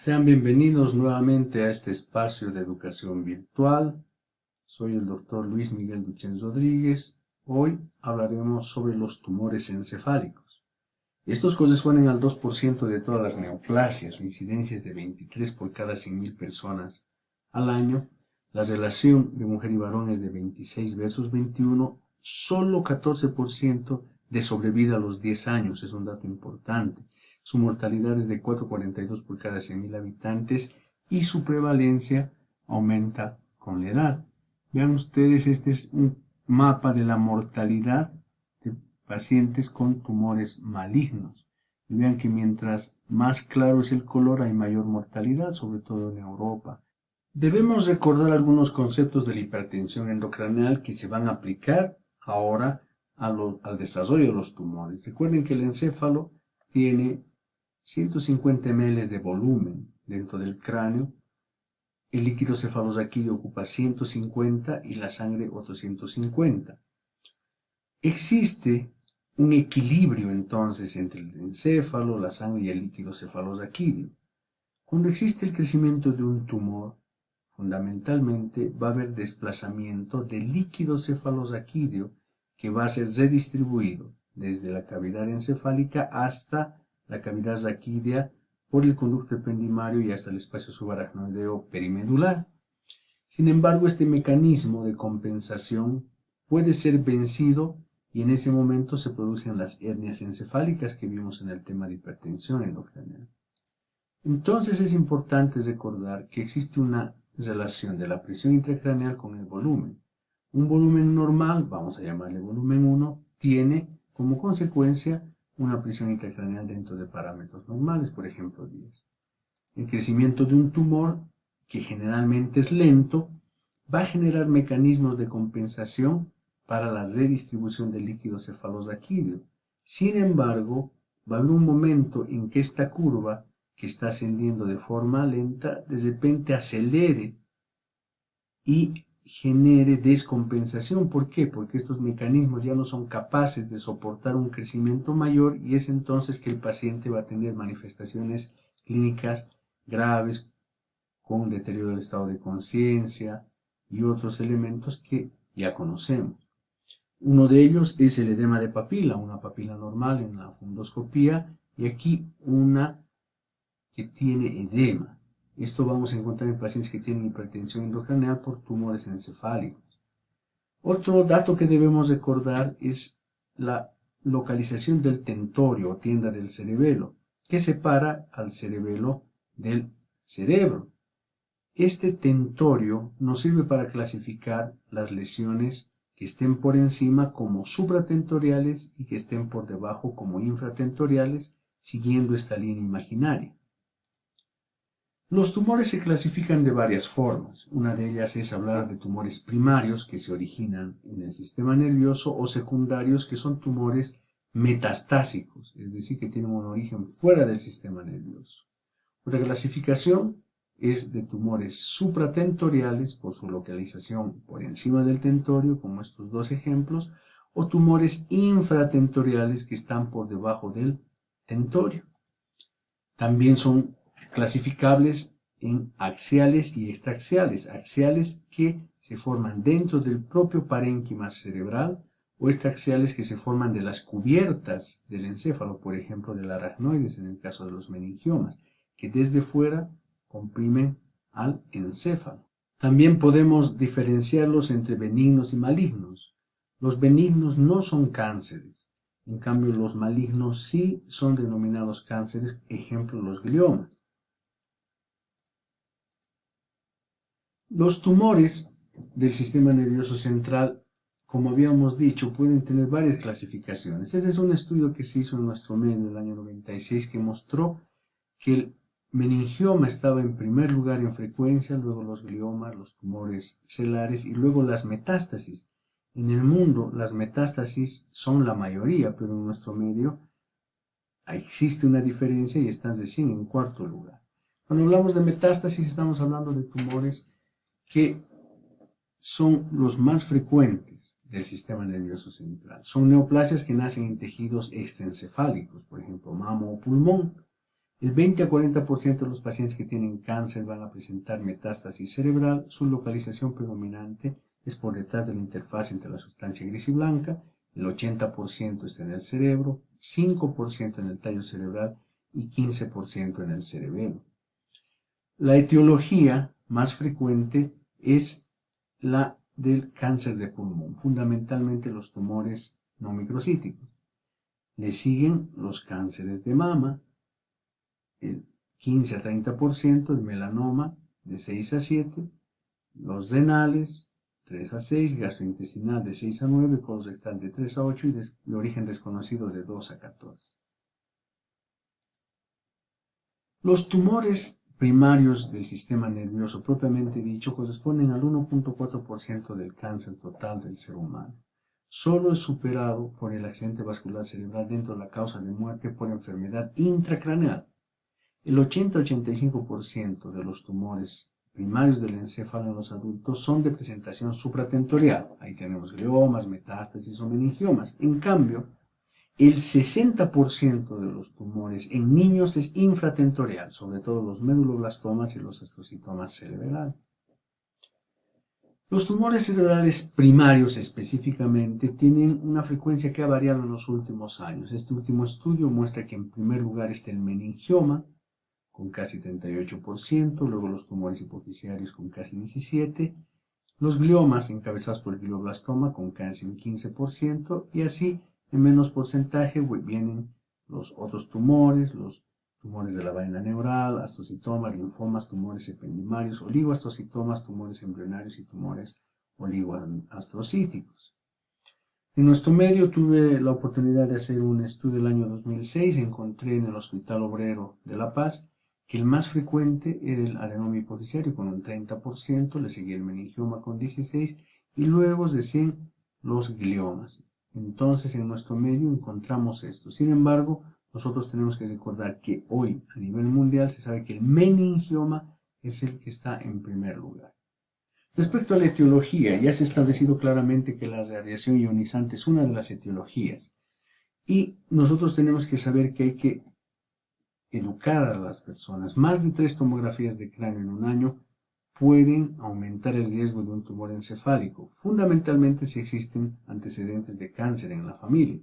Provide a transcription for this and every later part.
Sean bienvenidos nuevamente a este espacio de educación virtual. Soy el doctor Luis Miguel Duchens Rodríguez. Hoy hablaremos sobre los tumores encefálicos. Estos corresponden al 2% de todas las neoplasias. Su incidencia es de 23 por cada 100.000 personas al año. La relación de mujer y varón es de 26 versus 21. Solo 14% de sobrevida a los 10 años. Es un dato importante. Su mortalidad es de 4,42 por cada 100.000 habitantes y su prevalencia aumenta con la edad. Vean ustedes, este es un mapa de la mortalidad de pacientes con tumores malignos. Y vean que mientras más claro es el color, hay mayor mortalidad, sobre todo en Europa. Debemos recordar algunos conceptos de la hipertensión endocraneal que se van a aplicar ahora al desarrollo de los tumores. Recuerden que el encéfalo tiene 150 ml de volumen dentro del cráneo. El líquido cefalorraquídeo ocupa 150 y la sangre otros 150. Existe un equilibrio entonces entre el encéfalo, la sangre y el líquido cefalorraquídeo. Cuando existe el crecimiento de un tumor, fundamentalmente va a haber desplazamiento del líquido cefalorraquídeo que va a ser redistribuido desde la cavidad encefálica hasta la cavidad raquídea por el conducto ependimario y hasta el espacio subaracnoideo perimedular. Sin embargo, este mecanismo de compensación puede ser vencido y en ese momento se producen las hernias encefálicas que vimos en el tema de hipertensión endocraneal. Entonces es importante recordar que existe una relación de la presión intracraneal con el volumen. Un volumen normal, vamos a llamarle volumen 1, tiene como consecuencia una presión intracraneal dentro de parámetros normales, por ejemplo 10. El crecimiento de un tumor, que generalmente es lento, va a generar mecanismos de compensación para la redistribución del líquido cefalorraquídeo. Sin embargo, va a haber un momento en que esta curva, que está ascendiendo de forma lenta, de repente acelere y genere descompensación. ¿Por qué? Porque estos mecanismos ya no son capaces de soportar un crecimiento mayor y es entonces que el paciente va a tener manifestaciones clínicas graves con deterioro del estado de conciencia y otros elementos que ya conocemos. Uno de ellos es el edema de papila, una papila normal en la fundoscopía y aquí una que tiene edema. Esto vamos a encontrar en pacientes que tienen hipertensión endocraneal por tumores encefálicos. Otro dato que debemos recordar es la localización del tentorio o tienda del cerebelo, que separa al cerebelo del cerebro. Este tentorio nos sirve para clasificar las lesiones que estén por encima como supratentoriales y que estén por debajo como infratentoriales, siguiendo esta línea imaginaria. Los tumores se clasifican de varias formas. Una de ellas es hablar de tumores primarios que se originan en el sistema nervioso o secundarios que son tumores metastásicos, es decir, que tienen un origen fuera del sistema nervioso. Otra clasificación es de tumores supratentoriales por su localización por encima del tentorio, como estos dos ejemplos, o tumores infratentoriales que están por debajo del tentorio. También son clasificables en axiales y extraaxiales. Axiales que se forman dentro del propio parénquima cerebral o extraaxiales que se forman de las cubiertas del encéfalo, por ejemplo del aracnoides en el caso de los meningiomas, que desde fuera comprimen al encéfalo. También podemos diferenciarlos entre benignos y malignos. Los benignos no son cánceres. En cambio, los malignos sí son denominados cánceres, ejemplo los gliomas. Los tumores del sistema nervioso central, como habíamos dicho, pueden tener varias clasificaciones. Ese es un estudio que se hizo en nuestro medio en el año 96 que mostró que el meningioma estaba en primer lugar en frecuencia, luego los gliomas, los tumores celares y luego las metástasis. En el mundo las metástasis son la mayoría, pero en nuestro medio existe una diferencia y están recién en cuarto lugar. Cuando hablamos de metástasis estamos hablando de tumores que son los más frecuentes del sistema nervioso central. Son neoplasias que nacen en tejidos extraencefálicos, por ejemplo, mama o pulmón. El 20 a 40% de los pacientes que tienen cáncer van a presentar metástasis cerebral. Su localización predominante es por detrás de la interfaz entre la sustancia gris y blanca. El 80% está en el cerebro, 5% en el tallo cerebral y 15% en el cerebelo. La etiología más frecuente es la del cáncer de pulmón, fundamentalmente los tumores no microcíticos. Le siguen los cánceres de mama, el 15 a 30%, el melanoma de 6 a 7, los renales 3 a 6, gastrointestinal de 6 a 9, colorectal de 3 a 8 y de origen desconocido de 2 a 14. Los tumores primarios del sistema nervioso propiamente dicho corresponden al 1.4% del cáncer total del ser humano. Solo es superado por el accidente vascular cerebral dentro de la causa de muerte por enfermedad intracraneal. El 80-85% de los tumores primarios del encéfalo en los adultos son de presentación supratentorial. Ahí tenemos gliomas, metástasis o meningiomas. En cambio, el 60% de los tumores en niños es infratentorial, sobre todo los meduloblastomas y los astrocitomas cerebrales. Los tumores cerebrales primarios específicamente tienen una frecuencia que ha variado en los últimos años. Este último estudio muestra que en primer lugar está el meningioma, con casi 38%, luego los tumores hipoficiarios con casi 17%, los gliomas encabezados por el glioblastoma con casi un 15%, y así en menos porcentaje vienen los otros tumores, los tumores de la vaina neural, astrocitomas, linfomas, tumores ependimarios, oligoastrocitomas, tumores embrionarios y tumores oligoastrocíticos. En nuestro medio tuve la oportunidad de hacer un estudio el año 2006, encontré en el Hospital Obrero de La Paz que el más frecuente era el adenoma hipoficiario con un 30%, le seguía el meningioma con 16% y luego decían los gliomas. Entonces en nuestro medio encontramos esto. Sin embargo, nosotros tenemos que recordar que hoy a nivel mundial se sabe que el meningioma es el que está en primer lugar. Respecto a la etiología, ya se ha establecido claramente que la radiación ionizante es una de las etiologías y nosotros tenemos que saber que hay que educar a las personas. Más de 3 tomografías de cráneo en un año pueden aumentar el riesgo de un tumor encefálico, fundamentalmente si existen antecedentes de cáncer en la familia.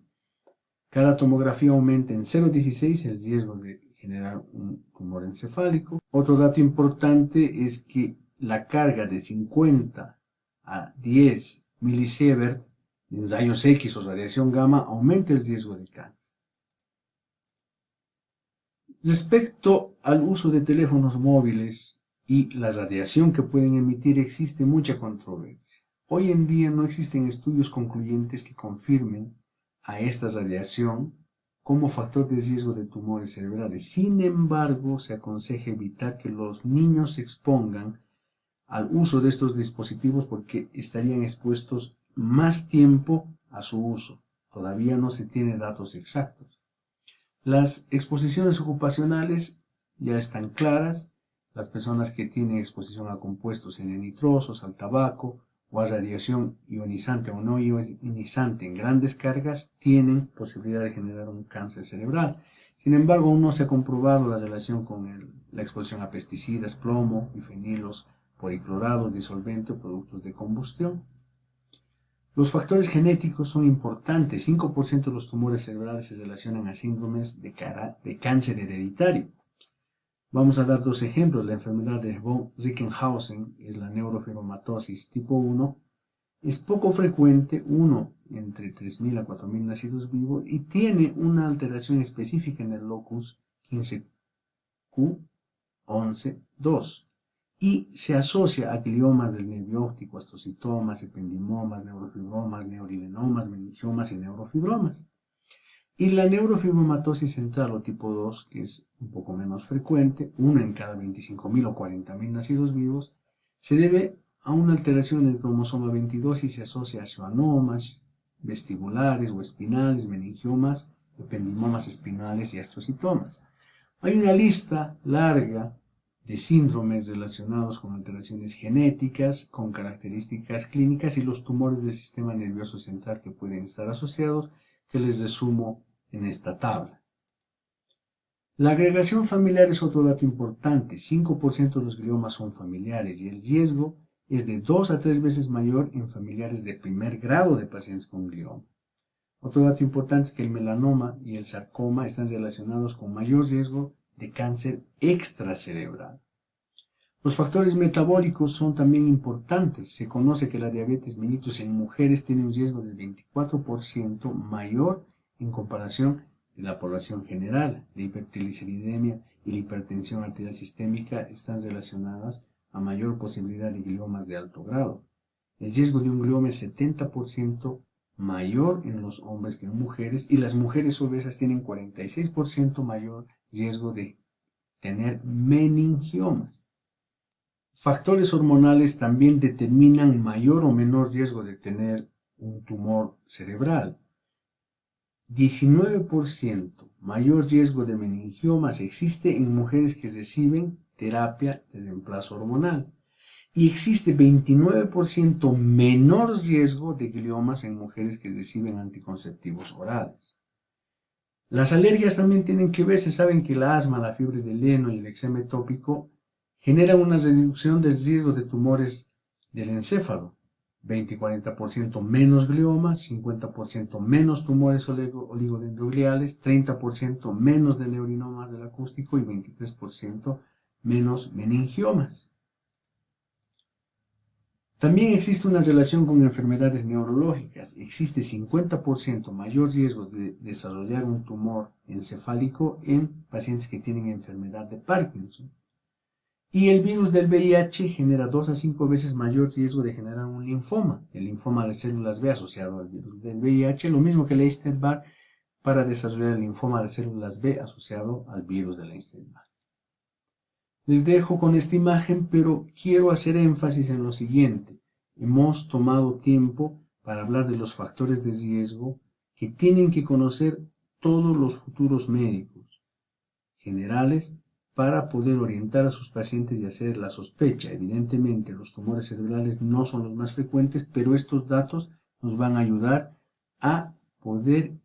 Cada tomografía aumenta en 0,16 el riesgo de generar un tumor encefálico. Otro dato importante es que la carga de 50 a 10 milisievert en rayos X o radiación gamma aumenta el riesgo de cáncer. Respecto al uso de teléfonos móviles y la radiación que pueden emitir, existe mucha controversia. Hoy en día no existen estudios concluyentes que confirmen a esta radiación como factor de riesgo de tumores cerebrales. Sin embargo, se aconseja evitar que los niños se expongan al uso de estos dispositivos porque estarían expuestos más tiempo a su uso. Todavía no se tiene datos exactos. Las exposiciones ocupacionales ya están claras. Las personas que tienen exposición a compuestos N-nitrosos, al tabaco o a radiación ionizante o no ionizante en grandes cargas tienen posibilidad de generar un cáncer cerebral. Sin embargo, aún no se ha comprobado la relación con la exposición a pesticidas, plomo, bifenilos, policlorados, disolvente o productos de combustión. Los factores genéticos son importantes. 5% de los tumores cerebrales se relacionan a síndromes de cáncer hereditario. Vamos a dar 2 ejemplos. La enfermedad de von Reichenhausen es la neurofibromatosis tipo 1. Es poco frecuente, 1 entre 3.000 a 4.000 nacidos vivos, y tiene una alteración específica en el locus 15q11.2. Y se asocia a gliomas del nervio óptico, astrocitomas, ependimomas, neurofibromas, neurinenomas, meningiomas y neurofibromas. Y la neurofibromatosis central o tipo 2, que es un poco menos frecuente, 1 en cada 25.000 o 40.000 nacidos vivos, se debe a una alteración en el cromosoma 22 y se asocia a schwannomas vestibulares o espinales, meningiomas, ependimomas espinales y astrocitomas. Hay una lista larga de síndromes relacionados con alteraciones genéticas, con características clínicas y los tumores del sistema nervioso central que pueden estar asociados, que les resumo en esta tabla. La agregación familiar es otro dato importante. 5% de los gliomas son familiares y el riesgo es de 2 a 3 veces mayor en familiares de primer grado de pacientes con glioma. Otro dato importante es que el melanoma y el sarcoma están relacionados con mayor riesgo de cáncer extracerebral. Los factores metabólicos son también importantes. Se conoce que la diabetes mellitus en mujeres tiene un riesgo del 24% mayor en comparación de la población general. La hipertrigliceridemia y la hipertensión arterial sistémica están relacionadas a mayor posibilidad de gliomas de alto grado. El riesgo de un glioma es 70% mayor en los hombres que en mujeres y las mujeres obesas tienen 46% mayor riesgo de tener meningiomas. Factores hormonales también determinan mayor o menor riesgo de tener un tumor cerebral. 19% mayor riesgo de meningiomas existe en mujeres que reciben terapia de reemplazo hormonal. Y existe 29% menor riesgo de gliomas en mujeres que reciben anticonceptivos orales. Las alergias también tienen que ver. Se saben que el asma, la fiebre del heno y el eczema tópico generan una reducción del riesgo de tumores del encéfalo. 20 y 40% menos gliomas, 50% menos tumores oligodendrogliales, 30% menos de neurinomas del acústico y 23% menos meningiomas. También existe una relación con enfermedades neurológicas. Existe 50% mayor riesgo de desarrollar un tumor encefálico en pacientes que tienen enfermedad de Parkinson. Y el virus del VIH genera 2 a 5 veces mayor riesgo de generar un linfoma, el linfoma de células B asociado al virus del VIH, lo mismo que el Epstein-Barr para desarrollar el linfoma de células B asociado al virus del Epstein-Barr. Les dejo con esta imagen, pero quiero hacer énfasis en lo siguiente. Hemos tomado tiempo para hablar de los factores de riesgo que tienen que conocer todos los futuros médicos generales para poder orientar a sus pacientes y hacer la sospecha. Evidentemente, los tumores cerebrales no son los más frecuentes, pero estos datos nos van a ayudar a poder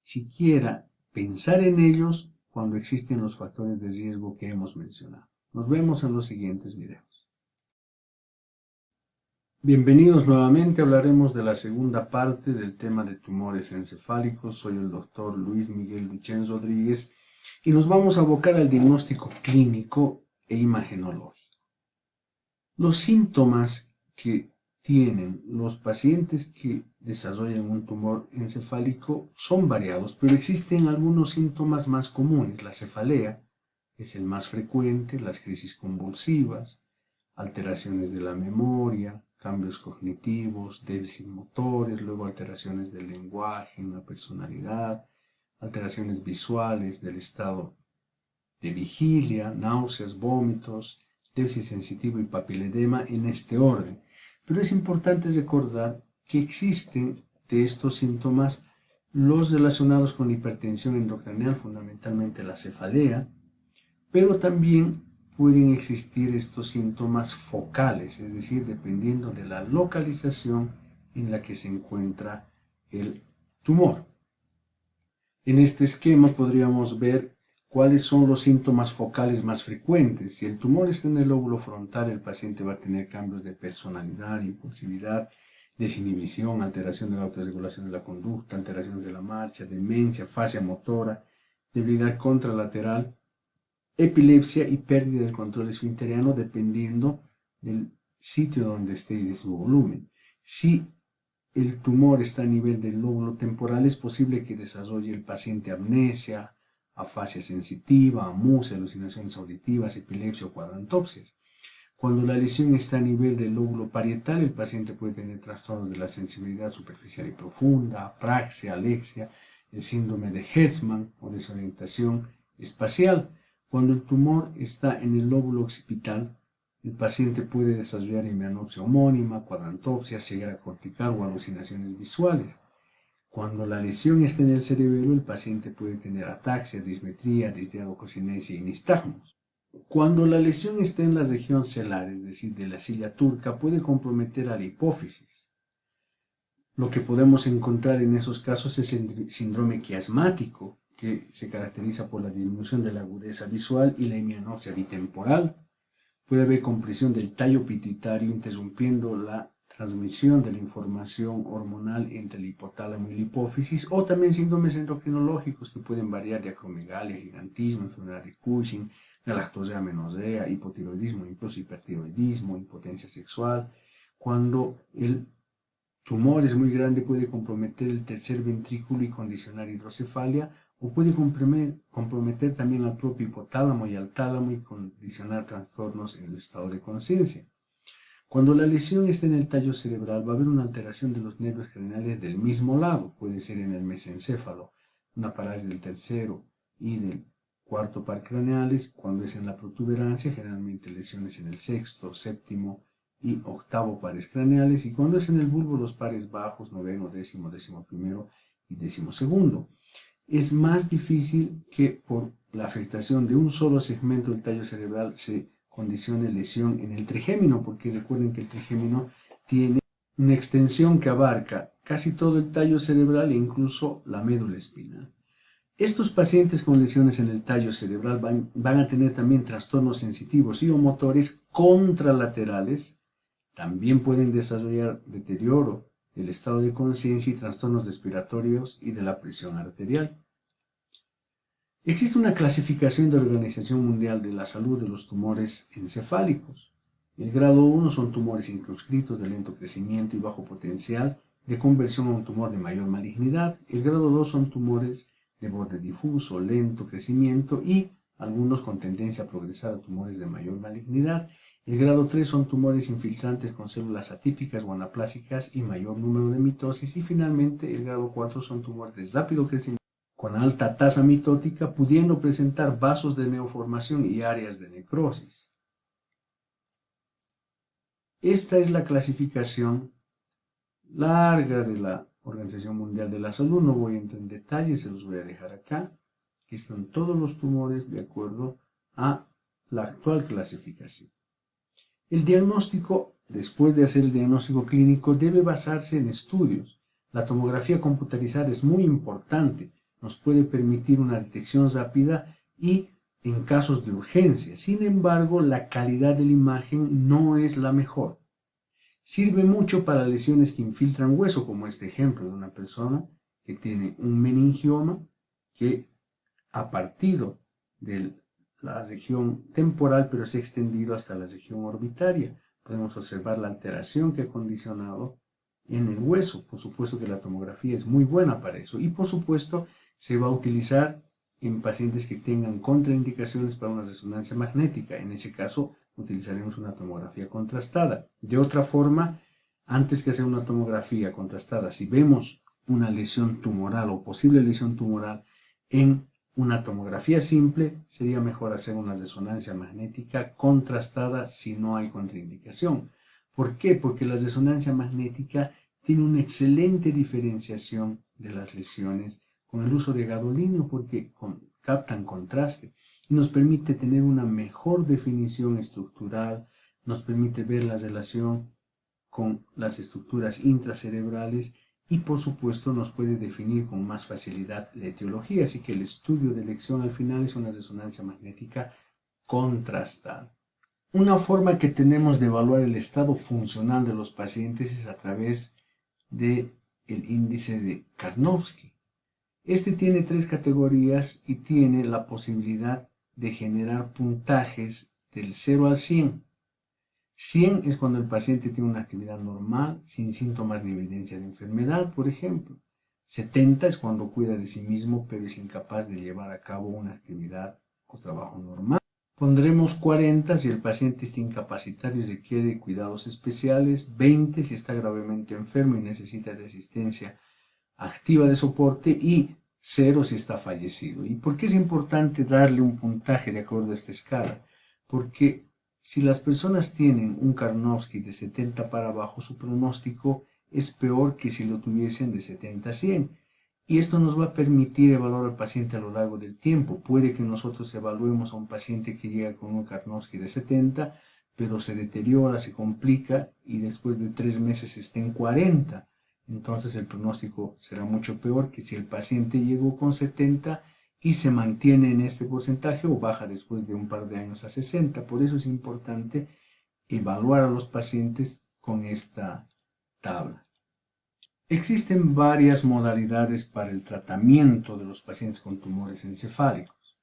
siquiera pensar en ellos cuando existen los factores de riesgo que hemos mencionado. Nos vemos en los siguientes videos. Bienvenidos nuevamente. Hablaremos de la segunda parte del tema de tumores encefálicos. Soy el doctor Luis Miguel Duchén Rodríguez y nos vamos a abocar al diagnóstico clínico e imagenológico. Los síntomas que tienen los pacientes que desarrollan un tumor encefálico son variados, pero existen algunos síntomas más comunes. La cefalea es el más frecuente, las crisis convulsivas, alteraciones de la memoria, cambios cognitivos, déficit motores, luego alteraciones del lenguaje, en la personalidad, alteraciones visuales del estado de vigilia, náuseas, vómitos, déficit sensitivo y papiledema en este orden. Pero es importante recordar que existen de estos síntomas los relacionados con hipertensión intracraneal, fundamentalmente la cefalea, pero también pueden existir estos síntomas focales, es decir, dependiendo de la localización en la que se encuentra el tumor. En este esquema podríamos ver cuáles son los síntomas focales más frecuentes. Si el tumor está en el lóbulo frontal, el paciente va a tener cambios de personalidad, impulsividad, desinhibición, alteración de la autorregulación de la conducta, alteraciones de la marcha, demencia, fascia motora, debilidad contralateral, epilepsia y pérdida del control esfinteriano dependiendo del sitio donde esté y de su volumen. Si el tumor está a nivel del lóbulo temporal, es posible que desarrolle el paciente amnesia, afasia sensitiva, amusia, alucinaciones auditivas, epilepsia o cuadrantopsias. Cuando la lesión está a nivel del lóbulo parietal, el paciente puede tener trastornos de la sensibilidad superficial y profunda, apraxia, alexia, el síndrome de Hertzmann o desorientación espacial. Cuando el tumor está en el lóbulo occipital, el paciente puede desarrollar hemianopsia homónima, cuadrantopsia, ceguera cortical o alucinaciones visuales. Cuando la lesión está en el cerebelo, el paciente puede tener ataxia, dismetría, disdiadococinesia y nistagmos. Cuando la lesión está en la región celar, es decir, de la silla turca, puede comprometer a la hipófisis. Lo que podemos encontrar en esos casos es el síndrome quiasmático, que se caracteriza por la disminución de la agudeza visual y la hemianopsia bitemporal. Puede haber compresión del tallo pituitario interrumpiendo la transmisión de la información hormonal entre el hipotálamo y la hipófisis, o también síndromes endocrinológicos que pueden variar de acromegalia, gigantismo, enfermedad de Cushing, galactosia, amenorrea, hipotiroidismo, incluso hipertiroidismo, impotencia sexual. Cuando el tumor es muy grande puede comprometer el tercer ventrículo y condicionar hidrocefalia, o puede comprometer también al propio hipotálamo y al tálamo y condicionar trastornos en el estado de conciencia. Cuando la lesión está en el tallo cerebral, va a haber una alteración de los nervios craneales del mismo lado, puede ser en el mesencéfalo, una parálisis del tercero y del cuarto par craneales. Cuando es en la protuberancia, generalmente lesiones en el sexto, séptimo y octavo pares craneales, y cuando es en el bulbo, los pares bajos, noveno, décimo, décimo primero y décimo segundo. Es más difícil que por la afectación de un solo segmento del tallo cerebral se condicione lesión en el trigémino, porque recuerden que el trigémino tiene una extensión que abarca casi todo el tallo cerebral e incluso la médula espinal. Estos pacientes con lesiones en el tallo cerebral van a tener también trastornos sensitivos y o motores contralaterales. También pueden desarrollar deterioro del estado de conciencia y trastornos respiratorios y de la presión arterial. Existe una clasificación de la Organización Mundial de la Salud de los tumores encefálicos. El grado 1 son tumores incruscritos de lento crecimiento y bajo potencial de conversión a un tumor de mayor malignidad. El grado 2 son tumores de borde difuso, lento crecimiento y algunos con tendencia a progresar a tumores de mayor malignidad. El grado 3 son tumores infiltrantes con células atípicas o anaplásicas y mayor número de mitosis. Y finalmente el grado 4 son tumores de rápido crecimiento con alta tasa mitótica, pudiendo presentar vasos de neoformación y áreas de necrosis. Esta es la clasificación larga de la Organización Mundial de la Salud. No voy a entrar en detalles, se los voy a dejar acá. Aquí están todos los tumores de acuerdo a la actual clasificación. El diagnóstico, después de hacer el diagnóstico clínico, debe basarse en estudios. La tomografía computarizada es muy importante. Nos puede permitir una detección rápida y en casos de urgencia. Sin embargo, la calidad de la imagen no es la mejor. Sirve mucho para lesiones que infiltran hueso, como este ejemplo de una persona que tiene un meningioma que ha partido de la región temporal, pero se ha extendido hasta la región orbitaria. Podemos observar la alteración que ha condicionado en el hueso. Por supuesto que la tomografía es muy buena para eso. Y por supuesto, se va a utilizar en pacientes que tengan contraindicaciones para una resonancia magnética. En ese caso, utilizaremos una tomografía contrastada. De otra forma, antes que hacer una tomografía contrastada, si vemos una lesión tumoral o posible lesión tumoral en una tomografía simple, sería mejor hacer una resonancia magnética contrastada si no hay contraindicación. ¿Por qué? Porque la resonancia magnética tiene una excelente diferenciación de las lesiones con el uso de gadolínio, porque captan contraste y nos permite tener una mejor definición estructural, nos permite ver la relación con las estructuras intracerebrales y por supuesto nos puede definir con más facilidad la etiología. Así que el estudio de elección al final es una resonancia magnética contrastada. Una forma que tenemos de evaluar el estado funcional de los pacientes es a través del índice de Karnofsky. Este tiene 3 categorías y tiene la posibilidad de generar puntajes del 0 al 100. 100 es cuando el paciente tiene una actividad normal, sin síntomas ni evidencia de enfermedad, por ejemplo. 70 es cuando cuida de sí mismo, pero es incapaz de llevar a cabo una actividad o trabajo normal. Pondremos 40 si el paciente está incapacitado y requiere cuidados especiales. 20 si está gravemente enfermo y necesita de asistencia activa de soporte, y 0 si está fallecido. ¿Y por qué es importante darle un puntaje de acuerdo a esta escala? Porque si las personas tienen un Karnofsky de 70 para abajo, su pronóstico es peor que si lo tuviesen de 70 a 100. Y esto nos va a permitir evaluar al paciente a lo largo del tiempo. Puede que nosotros evaluemos a un paciente que llega con un Karnofsky de 70, pero se deteriora, se complica y después de 3 meses está en 40. Entonces el pronóstico será mucho peor que si el paciente llegó con 70 y se mantiene en este porcentaje o baja después de un par de años a 60. Por eso es importante evaluar a los pacientes con esta tabla. Existen varias modalidades para el tratamiento de los pacientes con tumores encefálicos.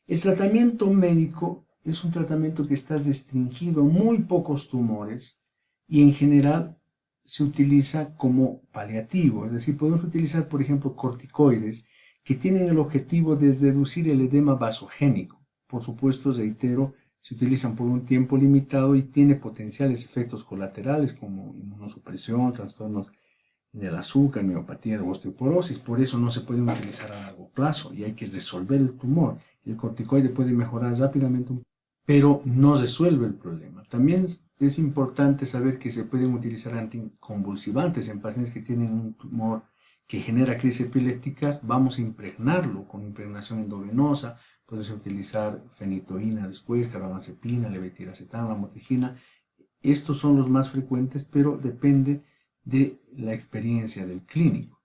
El tratamiento médico es un tratamiento que está restringido a muy pocos tumores y en general se utiliza como paliativo, es decir, podemos utilizar, por ejemplo, corticoides que tienen el objetivo de reducir el edema vasogénico. Por supuesto, reitero, se utilizan por un tiempo limitado y tiene potenciales efectos colaterales como inmunosupresión, trastornos del azúcar, miopatía o osteoporosis. Por eso no se puede utilizar a largo plazo y hay que resolver el tumor. El corticoide puede mejorar rápidamente, pero no resuelve el problema. También es importante saber que se pueden utilizar anticonvulsivantes en pacientes que tienen un tumor que genera crisis epilépticas. Vamos a impregnarlo con impregnación endovenosa. Puede utilizar fenitoína después, carbamazepina, levetiracetam, lamotrigina. Estos son los más frecuentes, pero depende de la experiencia del clínico.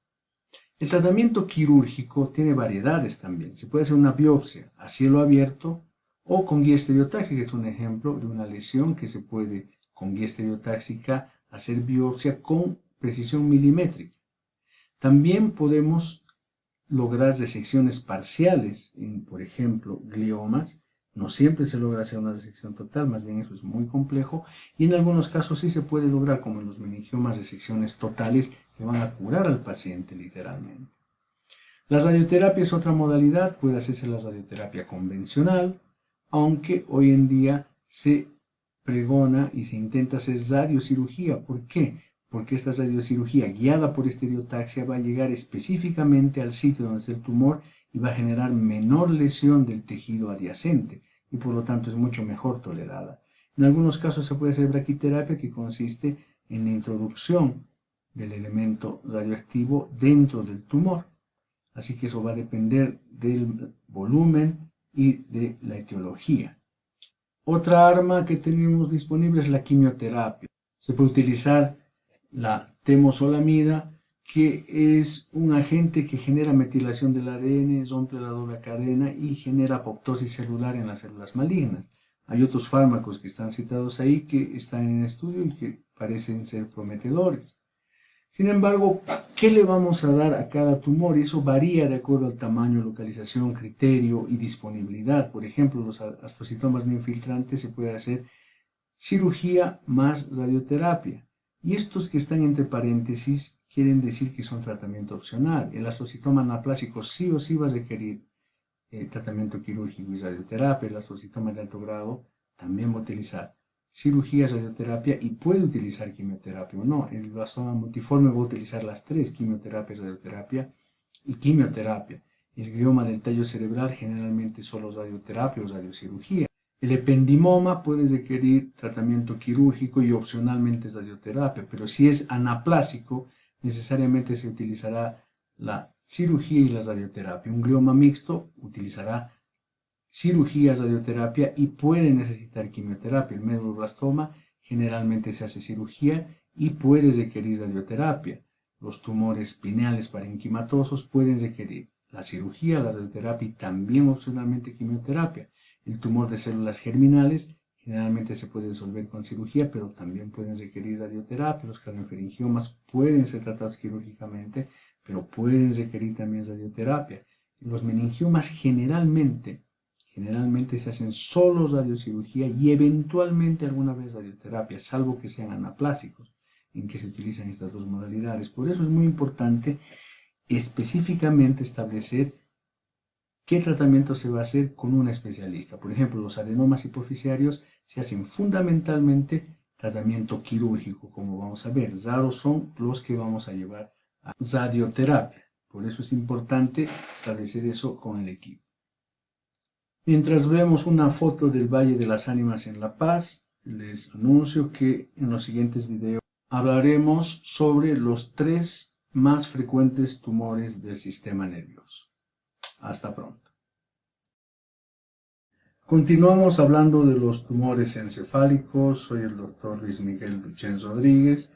El tratamiento quirúrgico tiene variedades también. Se puede hacer una biopsia a cielo abierto o con guía estereotáxica, que es un ejemplo de una lesión que se puede con guía estereotáxica hacer biopsia con precisión milimétrica. También podemos lograr resecciones parciales en, por ejemplo, gliomas. No siempre se logra hacer una resección total, más bien eso es muy complejo, y en algunos casos sí se puede lograr, como en los meningiomas, resecciones totales que van a curar al paciente literalmente. La radioterapia es otra modalidad, puede hacerse la radioterapia convencional, aunque hoy en día se pregona y se intenta hacer radiocirugía. ¿Por qué? Porque esta radiocirugía guiada por estereotaxia va a llegar específicamente al sitio donde está el tumor y va a generar menor lesión del tejido adyacente y por lo tanto es mucho mejor tolerada. En algunos casos se puede hacer braquiterapia, que consiste en la introducción del elemento radioactivo dentro del tumor. Así que eso va a depender del volumen y de la etiología. Otra arma que tenemos disponible es la quimioterapia. Se puede utilizar la temozolomida, que es un agente que genera metilación del ADN, rompe la doble cadena y genera apoptosis celular en las células malignas. Hay otros fármacos que están citados ahí que están en estudio y que parecen ser prometedores. Sin embargo, ¿qué le vamos a dar a cada tumor? Eso varía de acuerdo al tamaño, localización, criterio y disponibilidad. Por ejemplo, los astrocitomas no infiltrantes se puede hacer cirugía más radioterapia. Y estos que están entre paréntesis quieren decir que son tratamiento opcional. El astrocitoma anaplásico sí o sí va a requerir tratamiento quirúrgico y radioterapia. El astrocitoma de alto grado también va a utilizar cirugía, radioterapia y puede utilizar quimioterapia o no. El blastoma multiforme va a utilizar las tres: quimioterapia, radioterapia y quimioterapia. El glioma del tallo cerebral generalmente solo radioterapia o radiocirugía. El ependimoma puede requerir tratamiento quirúrgico y opcionalmente radioterapia, pero si es anaplásico, necesariamente se utilizará la cirugía y la radioterapia. Un glioma mixto utilizará cirugía, radioterapia y puede necesitar quimioterapia. El medulloblastoma generalmente se hace cirugía y puede requerir radioterapia. Los tumores pineales parenquimatosos pueden requerir la cirugía, la radioterapia y también opcionalmente quimioterapia. El tumor de células germinales generalmente se puede resolver con cirugía, pero también pueden requerir radioterapia. Los craniofaringiomas pueden ser tratados quirúrgicamente, pero pueden requerir también radioterapia. Los meningiomas generalmente se hacen solo radiocirugía y eventualmente alguna vez radioterapia, salvo que sean anaplásicos, en que se utilizan estas dos modalidades. Por eso es muy importante específicamente establecer qué tratamiento se va a hacer con un especialista. Por ejemplo, los adenomas hipoficiarios se hacen fundamentalmente tratamiento quirúrgico, como vamos a ver. Raros son los que vamos a llevar a radioterapia. Por eso es importante establecer eso con el equipo. Mientras vemos una foto del Valle de las Ánimas en La Paz, les anuncio que en los siguientes videos hablaremos sobre los 3 más frecuentes tumores del sistema nervioso. Hasta pronto. Continuamos hablando de los tumores encefálicos. Soy el doctor Luis Miguel Duchén Rodríguez.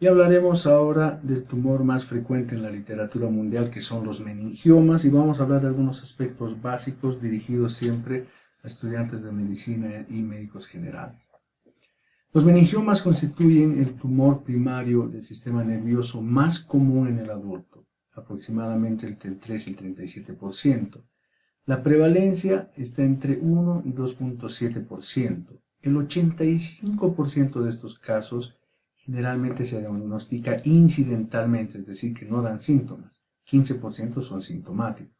Y hablaremos ahora del tumor más frecuente en la literatura mundial, que son los meningiomas, y vamos a hablar de algunos aspectos básicos dirigidos siempre a estudiantes de medicina y médicos generales. Los meningiomas constituyen el tumor primario del sistema nervioso más común en el adulto, aproximadamente entre el 3 y el 37%. La prevalencia está entre 1 y 2.7%. El 85% de estos casos generalmente se diagnostica incidentalmente, es decir, que no dan síntomas. 15% son sintomáticos.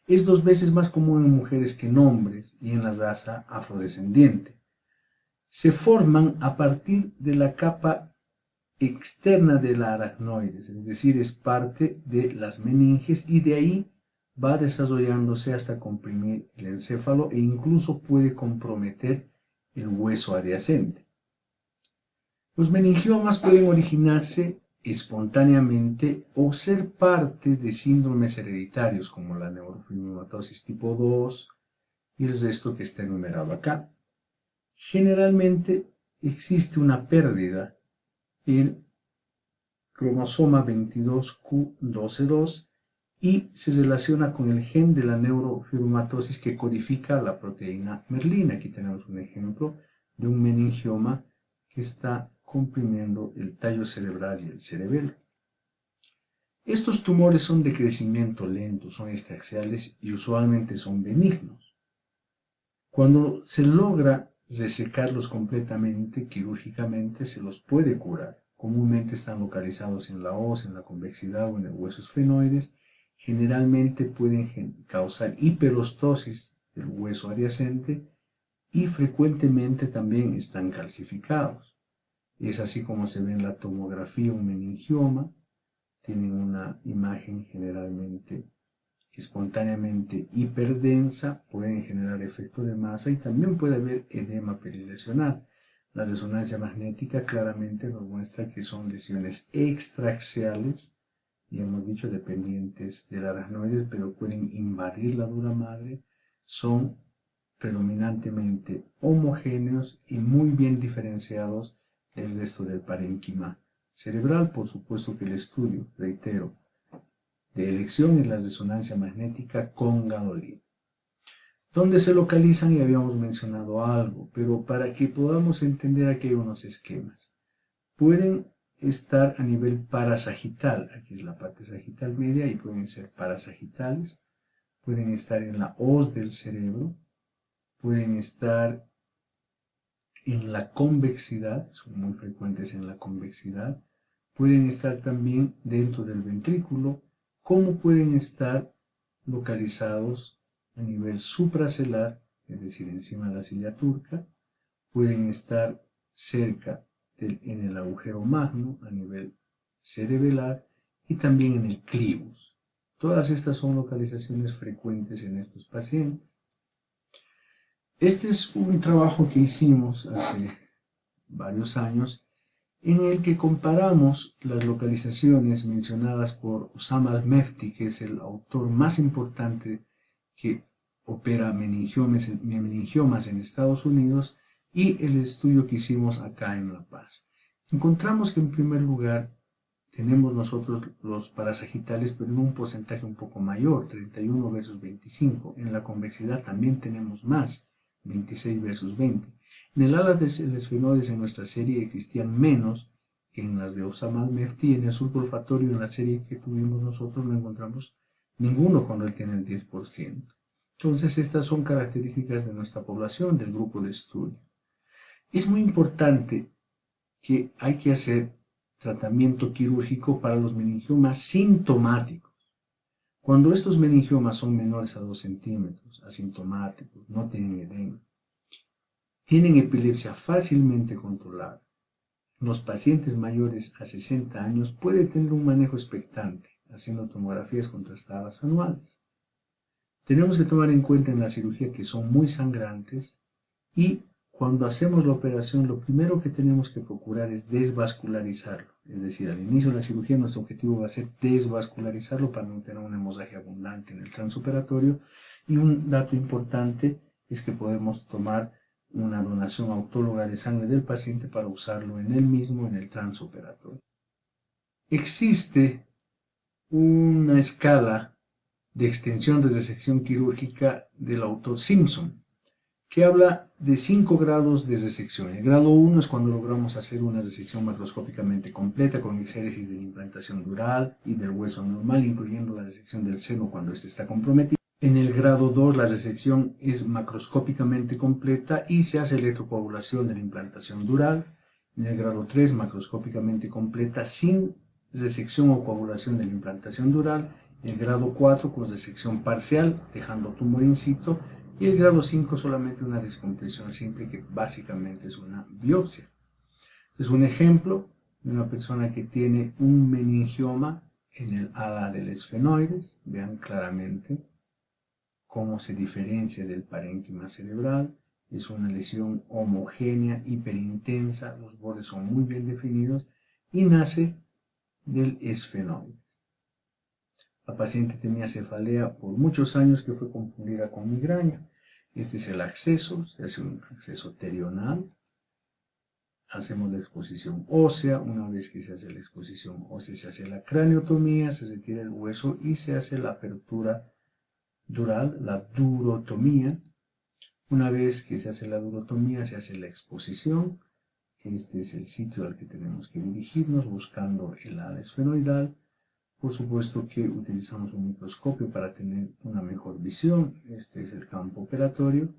Es 2 veces más común en mujeres que en hombres y en la raza afrodescendiente. Se forman a partir de la capa externa de la aracnoides, es decir, es parte de las meninges y de ahí va desarrollándose hasta comprimir el encéfalo e incluso puede comprometer el hueso adyacente. Los meningiomas pueden originarse espontáneamente o ser parte de síndromes hereditarios como la neurofibromatosis tipo 2 y el resto que está enumerado acá. Generalmente existe una pérdida en cromosoma 22q12.2 y se relaciona con el gen de la neurofibromatosis que codifica la proteína merlina. Aquí tenemos un ejemplo de un meningioma que está comprimiendo el tallo cerebral y el cerebelo. Estos tumores son de crecimiento lento, son extraxiales y usualmente son benignos. Cuando se logra resecarlos completamente, quirúrgicamente, se los puede curar. Comúnmente están localizados en la hoz, en la convexidad o en el hueso esfenoides. Generalmente pueden causar hiperostosis del hueso adyacente y frecuentemente también están calcificados. Es así como se ve en la tomografía un meningioma. Tienen una imagen generalmente espontáneamente hiperdensa, pueden generar efecto de masa y también puede haber edema perilesional. La resonancia magnética claramente nos muestra que son lesiones extraaxiales, ya hemos dicho, dependientes del aracnoide, pero pueden invadir la dura madre, son predominantemente homogéneos y muy bien diferenciados del resto del parénquima cerebral. Por supuesto que el estudio, reitero, de elección es la resonancia magnética con gadolina. ¿Dónde se localizan? Y habíamos mencionado algo, pero para que podamos entender aquí hay unos esquemas. Pueden estar a nivel parasagital, aquí es la parte sagital media y pueden ser parasagitales, pueden estar en la hoz del cerebro, pueden estar en la convexidad, son muy frecuentes en la convexidad, pueden estar también dentro del ventrículo, como pueden estar localizados a nivel supracelular, es decir, encima de la silla turca, pueden estar cerca en el agujero magno a nivel cerebelar y también en el clivus. Todas estas son localizaciones frecuentes en estos pacientes. Este es un trabajo que hicimos hace varios años en el que comparamos las localizaciones mencionadas por Osama Al-Mefti, que es el autor más importante que opera meningiomas en Estados Unidos, y el estudio que hicimos acá en La Paz. Encontramos que en primer lugar tenemos nosotros los parasagitales, pero en un porcentaje un poco mayor, 31 versus 25. En la convexidad también tenemos más, 26 versus 20. En el ala del esfenoides en nuestra serie existían menos que en las de Osama Al-Mefti. En el surco olfatorio en la serie que tuvimos nosotros no encontramos ninguno cuando él tiene el 10%. Entonces estas son características de nuestra población, del grupo de estudio. Es muy importante que hay que hacer tratamiento quirúrgico para los meningiomas sintomáticos. Cuando estos meningiomas son menores a 2 centímetros, asintomáticos, no tienen edema, tienen epilepsia fácilmente controlada, los pacientes mayores a 60 años pueden tener un manejo expectante, haciendo tomografías contrastadas anuales. Tenemos que tomar en cuenta en la cirugía que son muy sangrantes y cuando hacemos la operación lo primero que tenemos que procurar es desvascularizarlo. Es decir, al inicio de la cirugía nuestro objetivo va a ser desvascularizarlo para no tener una hemorragia abundante en el transoperatorio. Y un dato importante es que podemos tomar una donación autóloga de sangre del paciente para usarlo en él mismo en el transoperatorio. Existe una escala de extensión de resección quirúrgica del autor Simpson, que habla de 5 grados de resección. El grado 1 es cuando logramos hacer una resección macroscópicamente completa con exéresis de la implantación dural y del hueso normal, incluyendo la resección del seno cuando éste está comprometido. En el grado 2 la resección es macroscópicamente completa y se hace electrocoagulación de la implantación dural. En el grado 3 macroscópicamente completa sin resección o coagulación de la implantación dural. El grado 4 con resección parcial, dejando tumor in situ. Y el grado 5 solamente una descompresión simple, que básicamente es una biopsia. Es un ejemplo de una persona que tiene un meningioma en el ala del esfenoides. Vean claramente cómo se diferencia del parénquima cerebral. Es una lesión homogénea, hiperintensa, los bordes son muy bien definidos y nace del esfenoides. La paciente tenía cefalea por muchos años que fue confundida con migraña. Este es el acceso, se hace un acceso terional. Hacemos la exposición ósea. Una vez que se hace la exposición ósea, se hace la craneotomía, se retira el hueso y se hace la apertura dural, la durotomía. Una vez que se hace la durotomía, se hace la exposición. Este es el sitio al que tenemos que dirigirnos buscando el ala esfenoidal. Por supuesto que utilizamos un microscopio para tener una mejor visión. Este es el campo operatorio.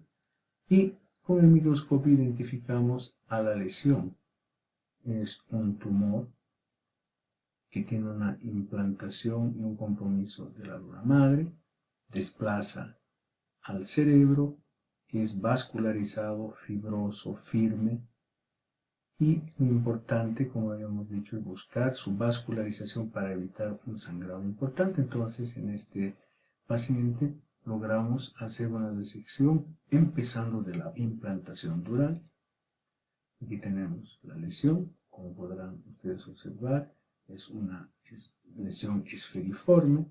Y con el microscopio identificamos a la lesión. Es un tumor que tiene una implantación y un compromiso de la dura madre. Desplaza al cerebro. Es vascularizado, fibroso, firme. Y lo importante, como habíamos dicho, es buscar su vascularización para evitar un sangrado importante. Entonces, en este paciente logramos hacer una resección empezando de la implantación dural. Aquí tenemos la lesión, como podrán ustedes observar, es una lesión esferiforme.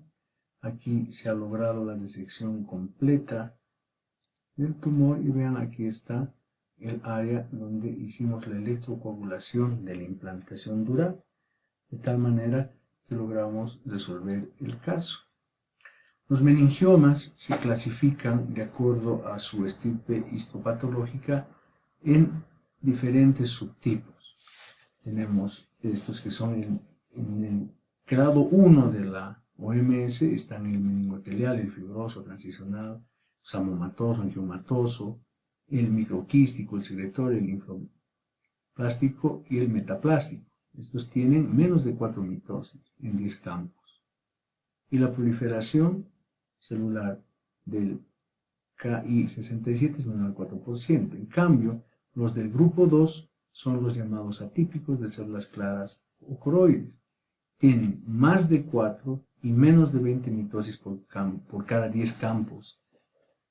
Aquí se ha logrado la resección completa del tumor y vean, aquí está el área donde hicimos la electrocoagulación de la implantación dural, de tal manera que logramos resolver el caso. Los meningiomas se clasifican de acuerdo a su estirpe histopatológica en diferentes subtipos. Tenemos estos que son en el grado 1 de la OMS, están el meningotelial, el fibroso, transicional, samomatoso, angiomatoso, el microquístico, el secretorio, el linfoplástico y el metaplástico. Estos tienen menos de 4 mitosis en 10 campos. Y la proliferación celular del Ki67 es menor al 4%. En cambio, los del grupo 2 son los llamados atípicos de células claras o coroides. Tienen más de 4 y menos de 20 mitosis por cada 10 campos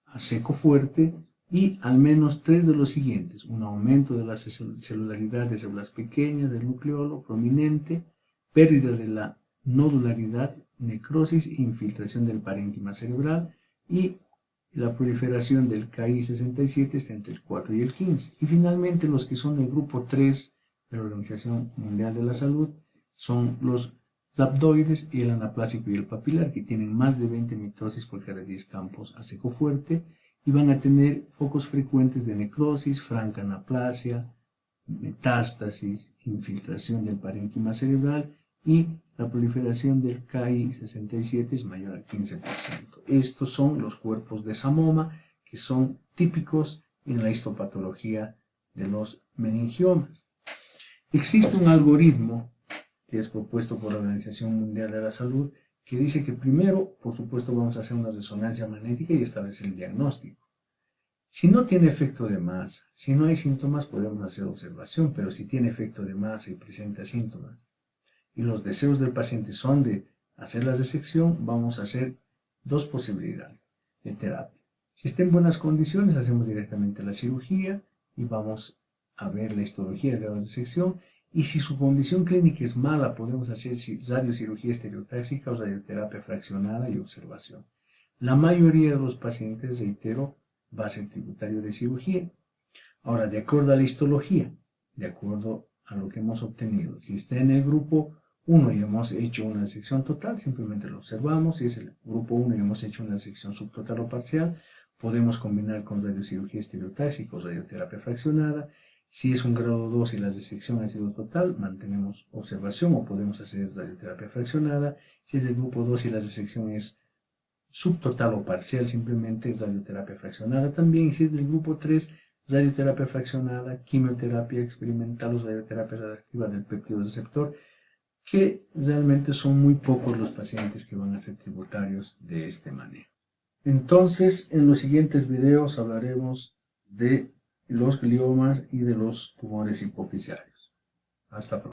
a seco fuerte, y al menos 3 de los siguientes: un aumento de la celularidad de células pequeñas del nucleolo prominente, pérdida de la nodularidad, necrosis e infiltración del parénquima cerebral, y la proliferación del Ki67 está entre el 4 y el 15. Y finalmente, los que son del grupo 3 de la Organización Mundial de la Salud son los rhabdoides y el anaplásico y el papilar, que tienen más de 20 mitosis por cada 10 campos a seco fuerte y van a tener focos frecuentes de necrosis, franca anaplasia, metástasis, infiltración del parénquima cerebral, y la proliferación del Ki67 es mayor al 15%. Estos son los cuerpos de Samoma que son típicos en la histopatología de los meningiomas. Existe un algoritmo que es propuesto por la Organización Mundial de la Salud, que dice que primero, por supuesto, vamos a hacer una resonancia magnética y establecer el diagnóstico. Si no tiene efecto de masa, si no hay síntomas, podemos hacer observación, pero si tiene efecto de masa y presenta síntomas, y los deseos del paciente son de hacer la resección, vamos a hacer 2 posibilidades de terapia. Si está en buenas condiciones, hacemos directamente la cirugía y vamos a ver la histología de la resección. Y si su condición clínica es mala, podemos hacer radiocirugía estereotáxica o radioterapia fraccionada y observación. La mayoría de los pacientes, reitero, va a ser tributario de cirugía. Ahora, de acuerdo a la histología, de acuerdo a lo que hemos obtenido, si está en el grupo 1 y hemos hecho una disección total, simplemente lo observamos. Si es el grupo 1 y hemos hecho una disección subtotal o parcial, podemos combinar con radiocirugía estereotáxica o radioterapia fraccionada. Si es un grado 2 y la disección ha sido total, mantenemos observación o podemos hacer radioterapia fraccionada. Si es del grupo 2 y la disección es subtotal o parcial, simplemente radioterapia fraccionada también. Y si es del grupo 3, radioterapia fraccionada, quimioterapia experimental o radioterapia radioactiva del péptido receptor, que realmente son muy pocos los pacientes que van a ser tributarios de este manejo. Entonces, en los siguientes videos hablaremos de los gliomas y de los tumores hipoficiarios. Hasta pronto.